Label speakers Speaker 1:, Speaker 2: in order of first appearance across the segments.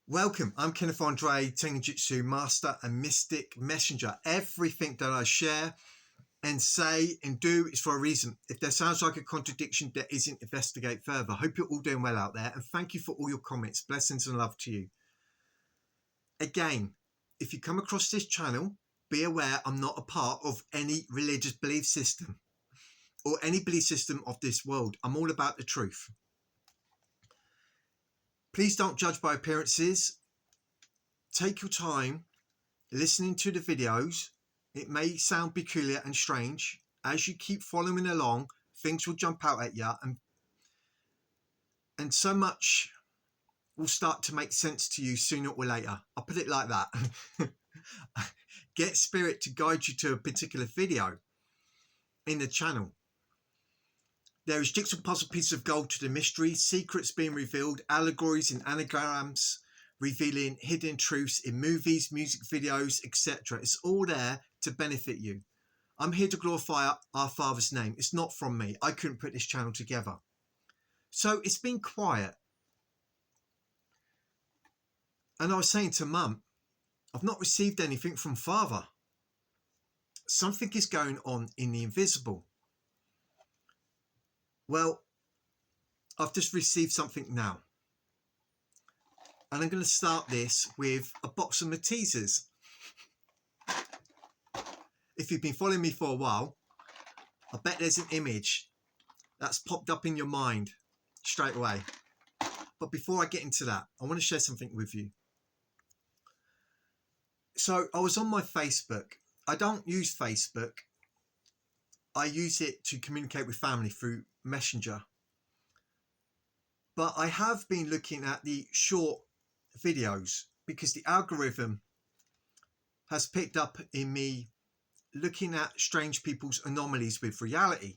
Speaker 1: Welcome, I'm Kenneth Andre, Tenjutsu Master and Mystic Messenger. Everything that I share and say and do is for a reason. If there sounds like a contradiction, there isn't. Investigate further. Hope you're all doing well out there, and thank you for all your comments. Blessings and love to you. Again, if you come across this channel, be aware I'm not a part of any religious belief system or any belief system of this world. I'm all about the truth. Please don't judge by appearances. Take your time listening to the videos. It may sound peculiar and strange. As you keep following along, things will jump out at you, and so much will start to make sense to you sooner or later. I'll put it like that. Get spirit to guide you to a particular video in the channel. There is jigsaw puzzle pieces of gold to the mystery, secrets being revealed, allegories and anagrams revealing hidden truths in movies, music videos, etc. It's all there to benefit you. I'm here to glorify our Father's name. It's not from me. I couldn't put this channel together. So it's been quiet. And I was saying to Mum, I've not received anything from Father. Something is going on in the invisible. Well, I've just received something now. And I'm going to start this with a box of Maltesers. If you've been following me for a while, I bet there's an image that's popped up in your mind straight away. But before I get into that, I want to share something with you. So I was on my Facebook. I don't use Facebook. I use it to communicate with family through Messenger. But I have been looking at the short videos because the algorithm has picked up in me looking at strange people's anomalies with reality.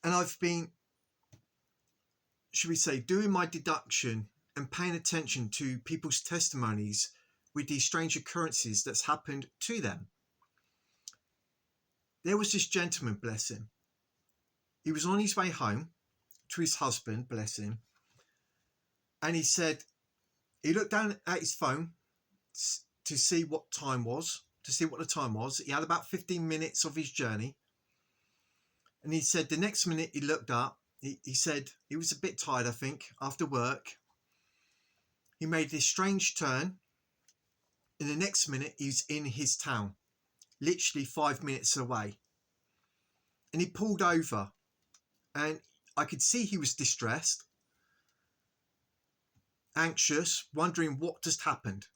Speaker 1: And I've been, should we say, doing my deduction and paying attention to people's testimonies with these strange occurrences that's happened to them. There was this gentleman, bless him. He was on his way home to his husband, bless him. And he said, he looked down at his phone to see what time was, to see what the time was. He had about 15 minutes of his journey. And he said the next minute he looked up, he said he was a bit tired, I think, after work. He made this strange turn. And the next minute he's in his town, literally 5 minutes away. And he pulled over and I could see he was distressed, anxious, wondering what just happened.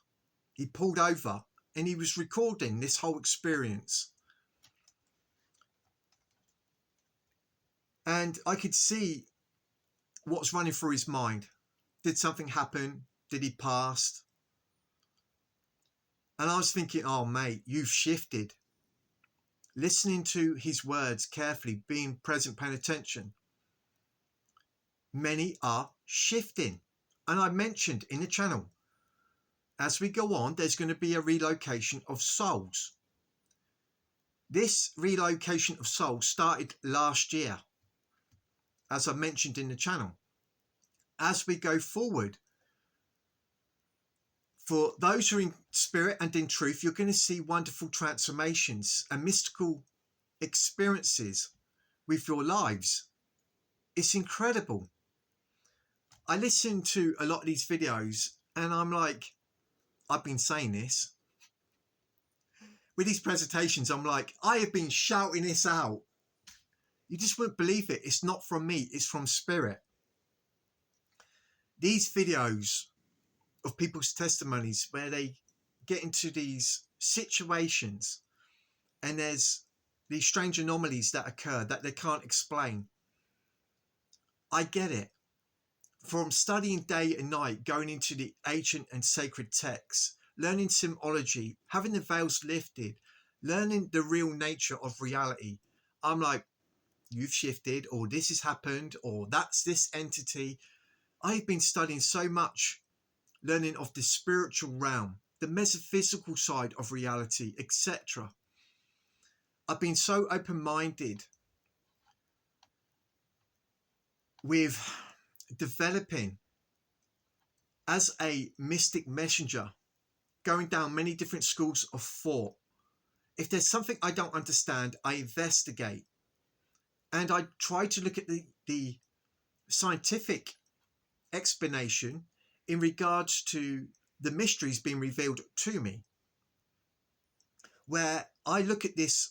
Speaker 1: He pulled over and he was recording this whole experience. And I could see what's running through his mind. Did something happen? Did he pass? And I was thinking, oh mate, you've shifted. Listening to his words carefully, being present, paying attention. Many are shifting. And I mentioned in the channel, as we go on, there's going to be a relocation of souls. This relocation of souls started last year, as I mentioned in the channel. As we go forward, for those who are in spirit and in truth, you're going to see wonderful transformations and mystical experiences with your lives. It's incredible. I listen to a lot of these videos and I'm like, I've been saying this. With these presentations, I'm like, I have been shouting this out. You just wouldn't believe it. It's not from me. It's from spirit. These videos of people's testimonies where they get into these situations and there's these strange anomalies that occur that they can't explain. I get it. From studying day and night, going into the ancient and sacred texts, learning symbology, having the veils lifted, learning the real nature of reality, I'm like, you've shifted, or this has happened, or that's this entity. I've been studying so much, learning of the spiritual realm, the metaphysical side of reality, etc. I've been so open-minded with developing as a mystic messenger, going down many different schools of thought. If there's something I don't understand, I investigate. And I try to look at the scientific explanation in regards to the mysteries being revealed to me. Where I look at this,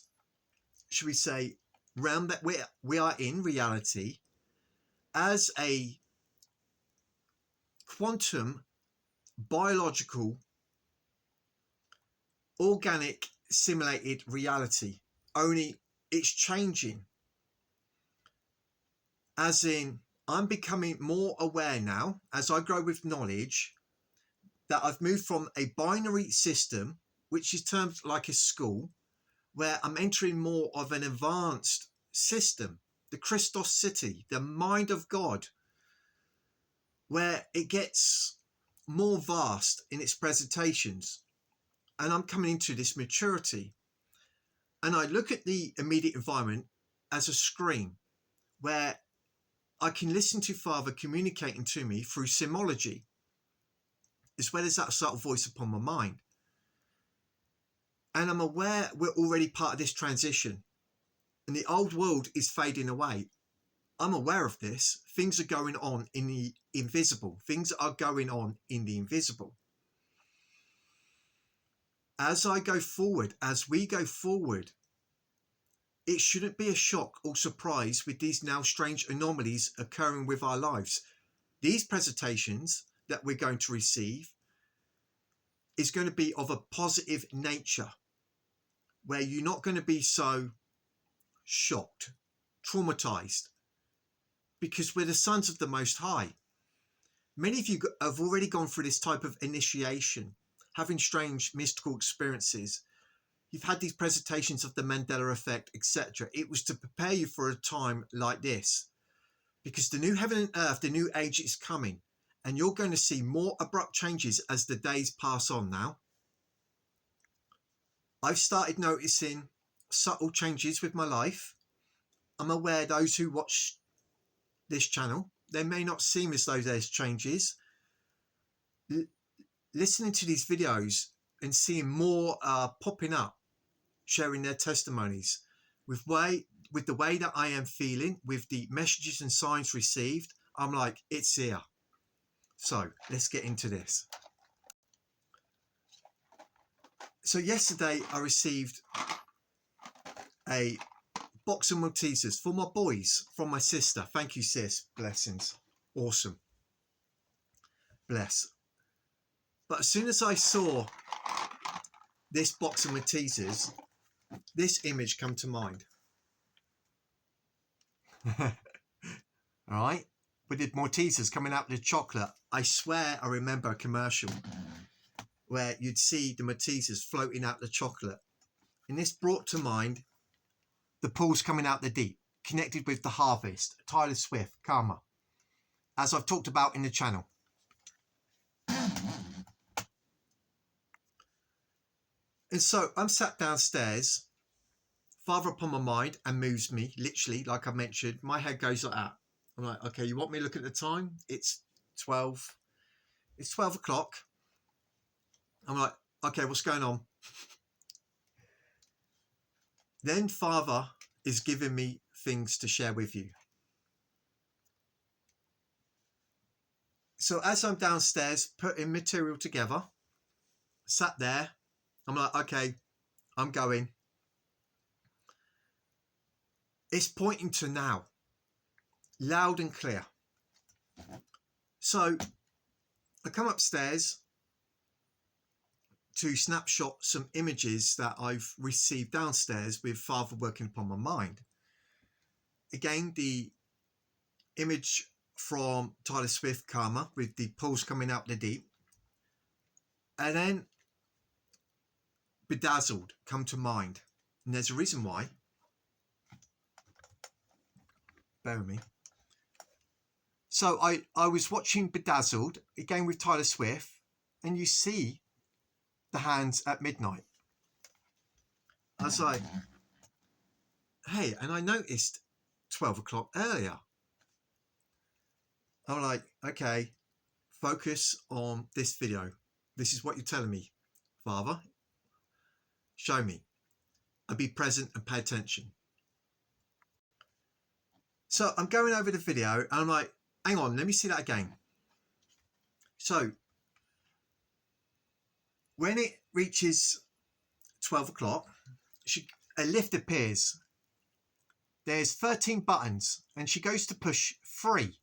Speaker 1: should we say, realm that we are in reality as a quantum, biological, organic, simulated reality. Only it's changing. As in, I'm becoming more aware now as I grow with knowledge that I've moved from a binary system, which is termed like a school, where I'm entering more of an advanced system, the Christos city, the mind of God, where it gets more vast in its presentations. And I'm coming into this maturity. And I look at the immediate environment as a screen where I can listen to Father communicating to me through symbology, as well as that subtle voice upon my mind. And I'm aware we're already part of this transition and the old world is fading away. I'm aware of this. Things are going on in the invisible. Things are going on in the invisible. As I go forward, as we go forward, it shouldn't be a shock or surprise with these now strange anomalies occurring with our lives. These presentations that we're going to receive is going to be of a positive nature, where you're not going to be so shocked, traumatized, because we're the sons of the Most High. Many of you have already gone through this type of initiation, having strange mystical experiences. You've had these presentations of the Mandela effect, etc. It was to prepare you for a time like this, because the new heaven and earth, the new age is coming, and you're going to see more abrupt changes as the days pass on now. I've started noticing subtle changes with my life. I'm aware those who watch this channel, they may not seem as though there's changes. Listening to these videos and seeing more popping up, sharing their testimonies with the way that I am feeling, with the messages and signs received, I'm like, it's here. So let's get into this. So yesterday I received a box of Maltesers for my boys from my sister. Thank you, sis. Blessings. Awesome. Bless. But as soon as I saw this box of Maltesers, this image come to mind. All right, with the Maltesers coming out with the chocolate, I swear I remember a commercial where you'd see the Maltesers floating out the chocolate, and this brought to mind the pools coming out the deep, connected with the harvest, Tyler Swift, Karma, as I've talked about in the channel. And so I'm sat downstairs, Father upon my mind, and moves me, literally, like I mentioned. My head goes like that. I'm like, okay, you want me to look at the time? It's 12. It's 12 o'clock. I'm like, okay, what's going on? Then Father is giving me things to share with you. So as I'm downstairs putting material together, sat there, I'm like, okay, I'm going. It's pointing to now, loud and clear. So I come upstairs to snapshot some images that I've received downstairs with Father working upon my mind. Again, the image from Tyler Swift, Karma, with the pools coming out the deep. And then Bedazzled come to mind. And there's a reason why. Bear with me. So I was watching Bedazzled, again with Tyler Swift, and you see the hands at midnight. I was like, hey, and I noticed 12 o'clock earlier. I'm like, okay, focus on this video. This is what you're telling me, Father. Show me. And be present and pay attention. So I'm going over the video and I'm like, hang on, let me see that again. So when it reaches 12 o'clock, a lift appears. There's 13 buttons and she goes to push 3.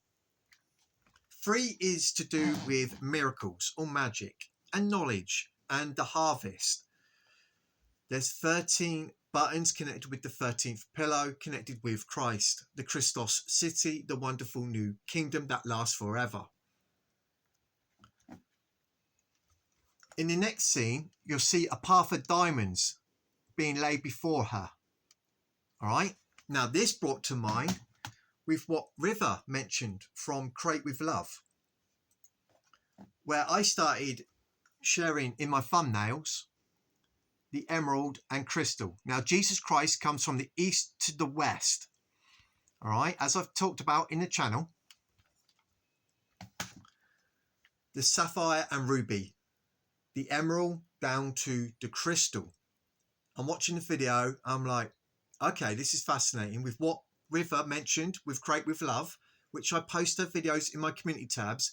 Speaker 1: 3 is to do with miracles or magic and knowledge and the harvest. There's 13 buttons connected with the 13th pillow, connected with Christ, the Christos city, the wonderful new kingdom that lasts forever. In the next scene, you'll see a path of diamonds being laid before her. All right. Now, this brought to mind with what River mentioned from Create with Love, where I started sharing in my thumbnails the emerald and crystal. Now, Jesus Christ comes from the east to the west. All right. As I've talked about in the channel, the sapphire and ruby, the emerald down to the crystal. I'm watching the video. I'm like, okay, this is fascinating with what River mentioned with Create with Love, which I post her videos in my community tabs.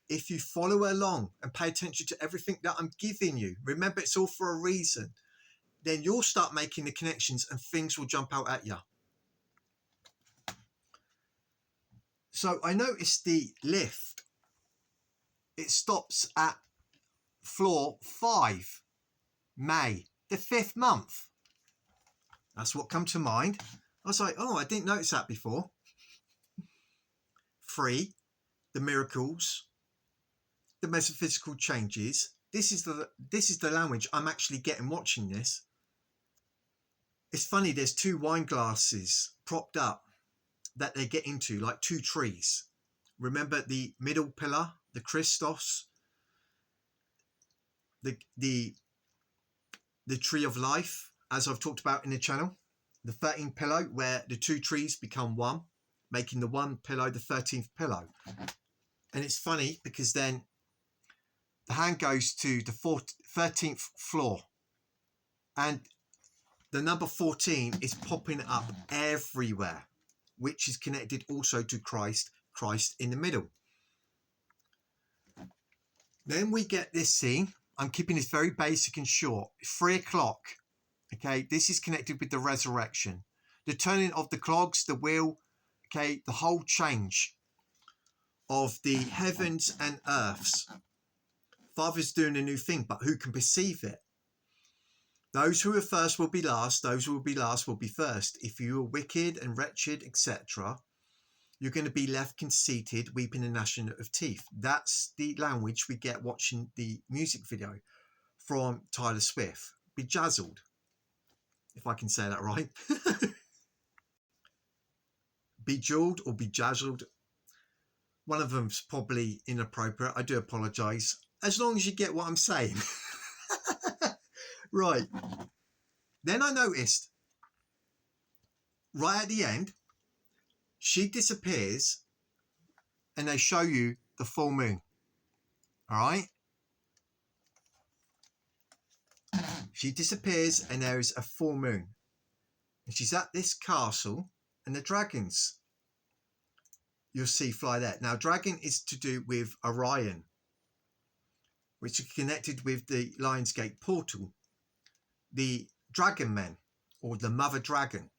Speaker 1: If you follow along and pay attention to everything that I'm giving you, remember it's all for a reason, then you'll start making the connections and things will jump out at you. So I noticed the lift, it stops at floor 5, May, the 5th month. That's what come to mind. I was like, oh, I didn't notice that before. 3, the miracles, the metaphysical changes. This is the language I'm actually getting watching this. It's funny, there's 2 wine glasses propped up that they get into, like 2 trees. Remember the middle pillar, the Christos, the tree of life, as I've talked about in the channel, the 13th pillow, where the 2 trees become one, making the one pillow the 13th pillow. And it's funny because then the hand goes to the 13th floor and the number 14 is popping up everywhere, which is connected also to Christ in the middle. Then we get this scene. I'm keeping this very basic and short. 3 o'clock. Okay, this is connected with the resurrection. The turning of the clogs, the wheel, okay, the whole change of the heavens and earths. Father's doing a new thing, but who can perceive it? Those who are first will be last, those who will be last will be first. If you are wicked and wretched, etc., you're going to be left conceited, weeping and gnashing of teeth. That's the language we get watching the music video from Taylor Swift, Bejazzled, if I can say that right. Bejeweled or Bejazzled, one of them's probably inappropriate. I do apologise, as long as you get what I'm saying. Right. Then I noticed, right at the end, she disappears and they show you the full moon. All right. She disappears and there is a full moon. And she's at this castle and the dragons you'll see fly there. Now, dragon is to do with Orion, which is connected with the Lionsgate portal. The dragon men, or the mother dragon.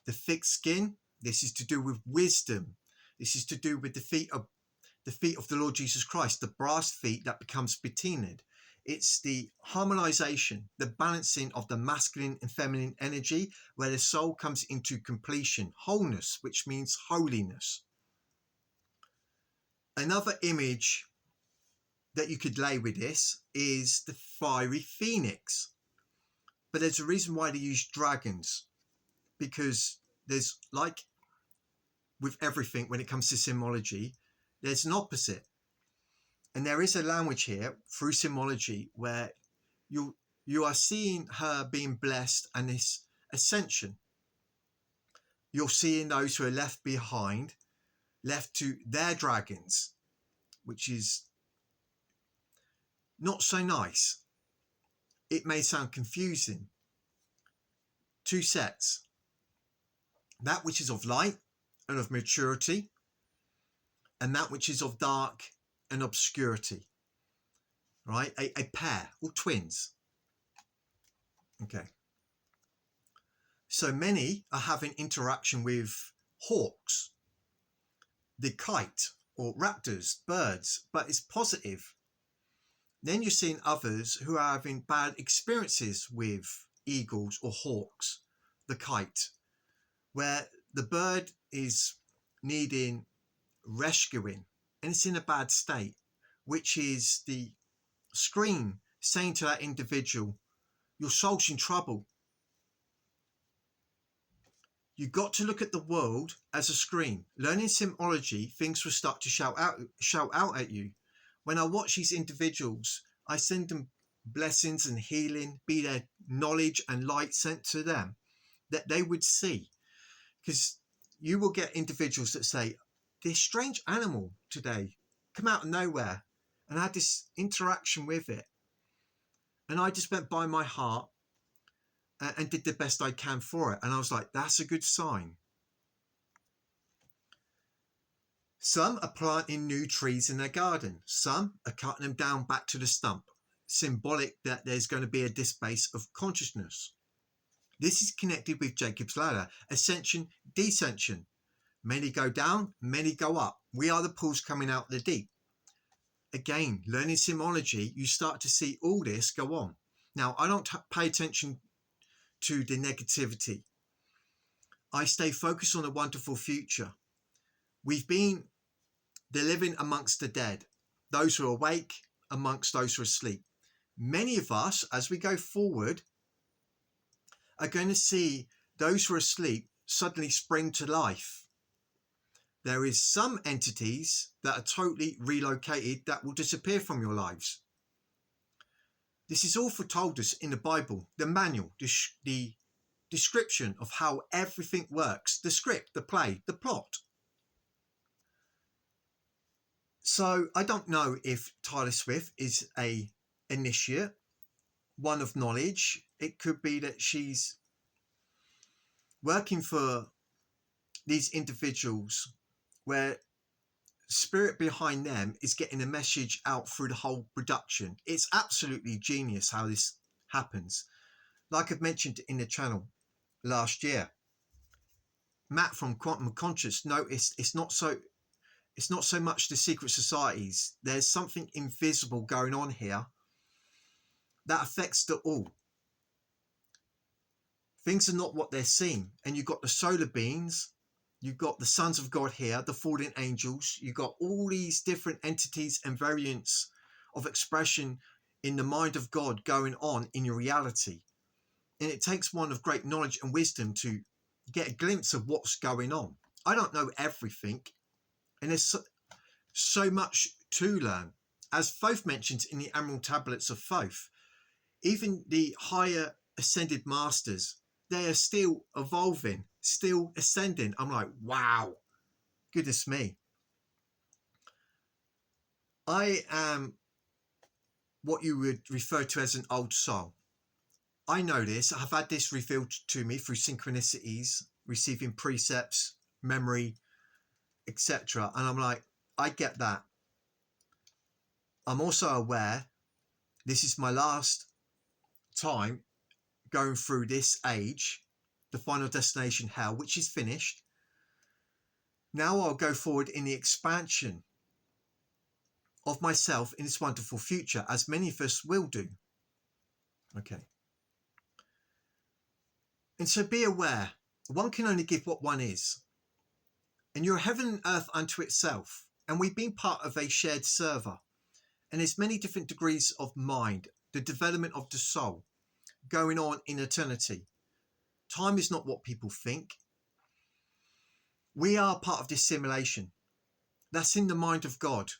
Speaker 1: The thick skin, this is to do with wisdom. This is to do with the feet of the Lord Jesus Christ, the brass feet that becomes patinaed. It's the harmonization, the balancing of the masculine and feminine energy, where the soul comes into completion, wholeness, which means holiness. Another image that you could lay with this is the fiery phoenix. But there's a reason why they use dragons, because there's, like with everything when it comes to symbology, there's an opposite. And there is a language here through symbology where you are seeing her being blessed and this ascension. You're seeing those who are left behind, left to their dragons. which is not so nice. It may sound confusing. Two sets. That which is of light and of maturity, and that which is of dark and obscurity. Right? A pair or twins. Okay. So many are having interaction with hawks, the kite, or raptors, birds, but it's positive. Then you're seeing others who are having bad experiences with eagles or hawks, the kite, where the bird is needing rescuing and it's in a bad state, which is the screen saying to that individual, your soul's in trouble. You've got to look at the world as a screen. Learning symbology, things will start to shout out at you. When I watch these individuals, I send them blessings and healing, be there knowledge and light sent to them, that they would see. Because you will get individuals that say, this strange animal today come out of nowhere, and I had this interaction with it. And I just went by my heart and did the best I can for it. And I was like, that's a good sign. Some are planting new trees in their garden. Some are cutting them down back to the stump, symbolic that there's going to be a disbase of consciousness. This is connected with Jacob's ladder, ascension, descension. Many go down, many go up. We are the pools coming out the deep. Again, learning symbology, you start to see all this go on. Now, I don't pay attention to the negativity. I stay focused on a wonderful future. We've been the living amongst the dead, those who are awake amongst those who are asleep. Many of us, as we go forward, are going to see those who are asleep suddenly spring to life. There is some entities that are totally relocated that will disappear from your lives. This is all foretold us in the Bible, the manual, the description of how everything works, the script, the play, the plot. So I don't know if Taylor Swift is a initiate, one of knowledge. It could be that she's working for these individuals where spirit behind them is getting a message out through the whole production. It's absolutely genius how this happens. Like I've mentioned in the channel last year, Matt from Quantum Conscious noticed it's not so much the secret societies. There's something invisible going on here that affects the all. Things are not what they're seen. And you've got the solar beings, you've got the sons of God here, the fallen angels, you've got all these different entities and variants of expression in the mind of God going on in your reality. And it takes one of great knowledge and wisdom to get a glimpse of what's going on. I don't know everything, and there's so much to learn. As Thoth mentions in the Emerald Tablets of Thoth, even the higher ascended masters, they are still evolving, still ascending. I'm like, wow, goodness me. I am what you would refer to as an old soul. I know this. I've had this revealed to me through synchronicities, receiving precepts, memory, etc. And I'm like, I get that. I'm also aware this is my last time going through this age, the final destination hell, which is finished. Now I'll go forward in the expansion of myself in this wonderful future, as many of us will do. Okay. And so be aware, one can only give what one is. And you're heaven and earth unto itself. And we've been part of a shared server. And there's many different degrees of mind, the development of the soul going on in eternity. Time is not what people think. We are part of this simulation. That's in the mind of God.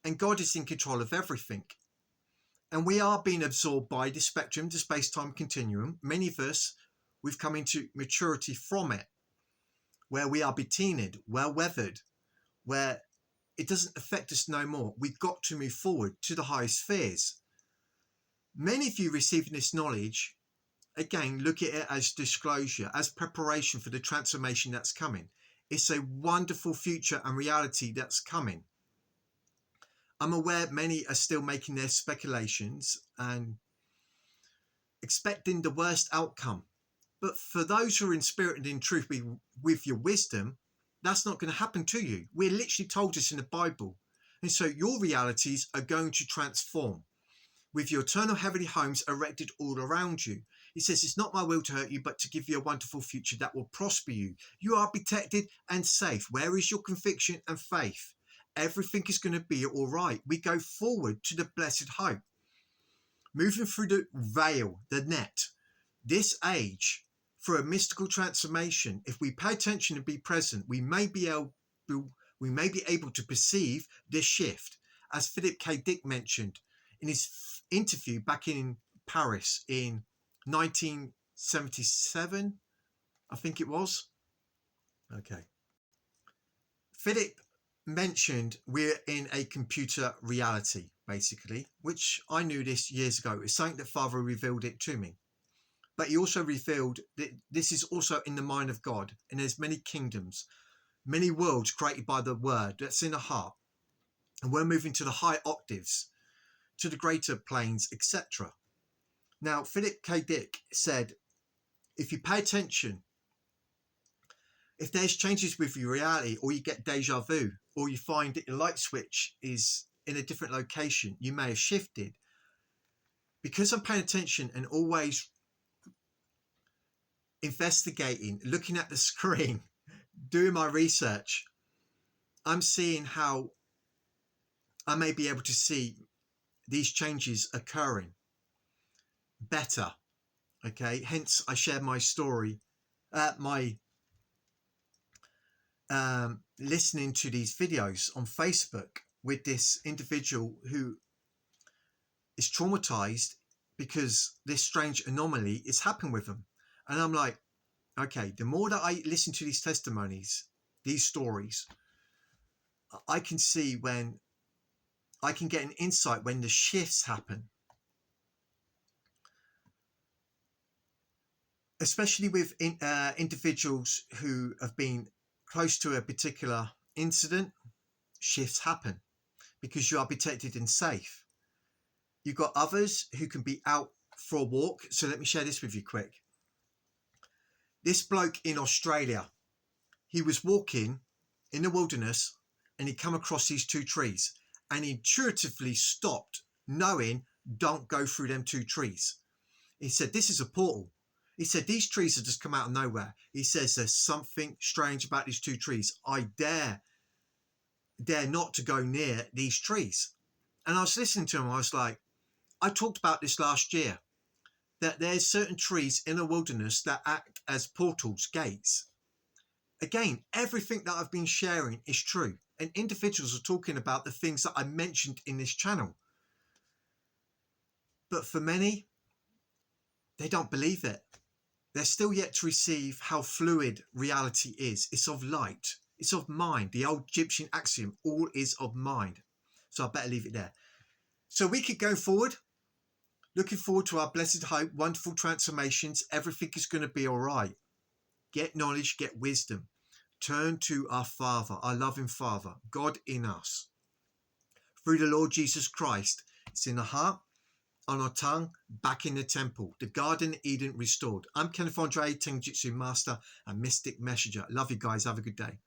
Speaker 1: And God is in control of everything. And we are being absorbed by the spectrum, the space-time continuum. Many of us, we've come into maturity from it, where we are beteened, well-weathered, where it doesn't affect us no more. We've got to move forward to the higher spheres. Many of you receiving this knowledge, again, look at it as disclosure, as preparation for the transformation that's coming. It's a wonderful future and reality that's coming. I'm aware many are still making their speculations and expecting the worst outcome. But for those who are in spirit and in truth with your wisdom, that's not going to happen to you. We're literally told this in the Bible. And so your realities are going to transform with your eternal heavenly homes erected all around you. He says, it's not my will to hurt you, but to give you a wonderful future that will prosper you. You are protected and safe. Where is your conviction and faith? Everything is going to be all right. We go forward to the blessed hope. Moving through the veil, the net, this age, for a mystical transformation, if we pay attention and be present, we may be able to perceive this shift. As Philip K. Dick mentioned in his interview back in Paris in 1977, I think it was. Okay. Philip mentioned we're in a computer reality, basically, which I knew this years ago. It's something that Father revealed it to me. But he also revealed that this is also in the mind of God, and there's many kingdoms, many worlds created by the word that's in the heart. And we're moving to the high octaves, to the greater planes, etc. Now, Philip K. Dick said, if you pay attention, if there's changes with your reality, or you get deja vu, or you find that your light switch is in a different location, you may have shifted. Because I'm paying attention and always investigating, looking at the screen, doing my research, I'm seeing how I may be able to see these changes occurring better. Okay, hence I shared my story, listening to these videos on Facebook with this individual who is traumatized because this strange anomaly is happening with them. And I'm like, okay, the more that I listen to these testimonies, these stories, I can see when I can get an insight when the shifts happen. Especially with individuals who have been close to a particular incident, shifts happen because you are protected and safe. You've got others who can be out for a walk. So let me share this with you quick. This bloke in Australia, he was walking in the wilderness and he come across these two trees and he intuitively stopped, knowing don't go through them two trees. He said, this is a portal. He said, these trees have just come out of nowhere. He says, there's something strange about these two trees. I dare not to go near these trees. And I was listening to him. I was like, I talked about this last year, that there's certain trees in the wilderness that act as portals, gates. Again, everything that I've been sharing is true. And individuals are talking about the things that I mentioned in this channel. But for many, they don't believe it. They're still yet to receive how fluid reality is. It's of light. It's of mind. The old Egyptian axiom, all is of mind. So I better leave it there. So we could go forward. Looking forward to our blessed hope, wonderful transformations. Everything is going to be all right. Get knowledge, get wisdom. Turn to our Father, our loving Father, God in us. Through the Lord Jesus Christ. It's in the heart, on our tongue, back in the temple. The Garden Eden restored. I'm Kenneth Andre, Tenjutsu Master and Mystic Messenger. Love you guys. Have a good day.